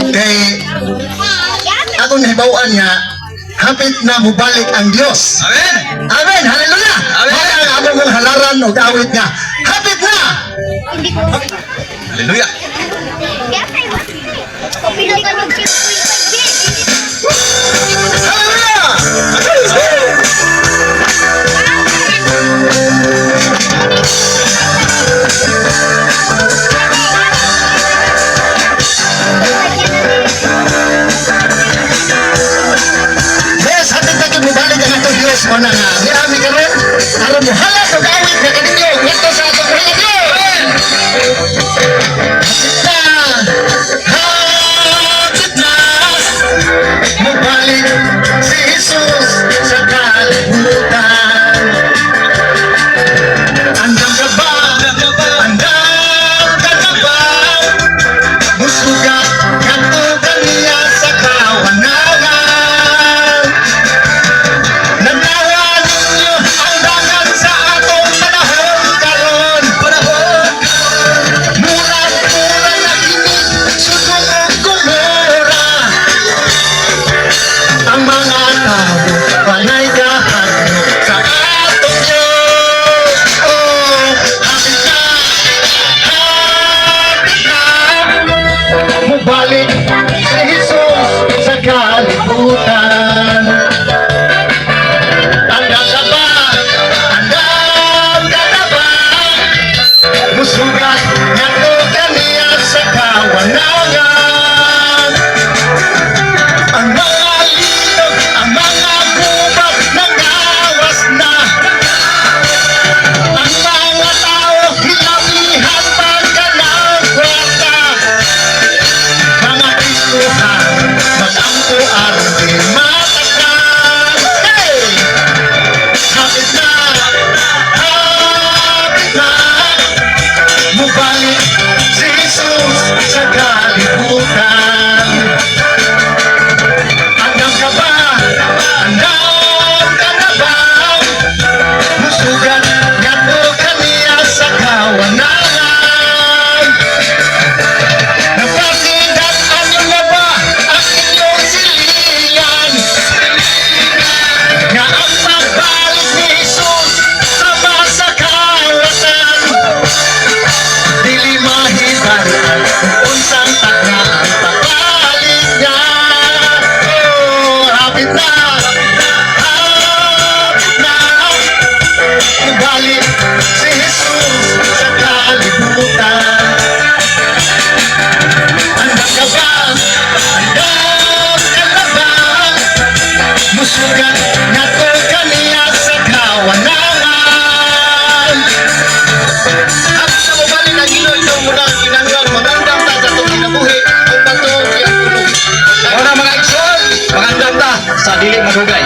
Kay akong nahibawaan nga hapit na mubalik ang Dios. Amen. Amen. Hallelujah. Amen. Mao ang among halaran og awit nga hapit na. Hallelujah. Yes, hapit na gyud mubalik ang atong Dios mo na nga. Di ami karon aron muhala og awit nga kaninyo ngadto sa atong religion. Hapit na mubalik si Jesus sa kalibutan. Andam ka ba? Andam ka na ba? Musugat kanto kaniya sa kawanangan. Nanawan ninyo ang dagat sa atong panahon karon. Murag-mura na kini Sodom ug Gomora. Ang mga tao panay kahadlok sa atong Diyos. Oh, hapit na, mubalik si Jesus sa kalibutan. Andam ka ba? Andam ka na ba? Musugat ngadto kaniya sa kawanangan. Ang mga linog, ang mga gubat nangawas na. Ang mga tao hilamihan pagkanagwata. Mga Kristohan mag-ampo aron di matakpan. Hey! Hapit na, mubalik si Jesus sa kalibutan. Andam ka ba? Andam ka na ba? Musugat ngadto kaniya sa kawanangan. Napasigat-an niyo na ba ang inyong silingan? Nga ang pagbalik ni Jesus sa masakalatan. Dili mahibaran kung unsang tagna ang pagbalik niya. Oh, hapit na, ibalik si Jesus sa kalibutan. Andam ka ba? Andam ka na ba? Musugat ngadto kaniya sa kawanangan. At sa mabalik ang Ginoo itong munang kinanglan magandang ta sa itong kinabuhi o patuloy ang tulog. Ora mga igsoon, magandang ta sa dili madugay.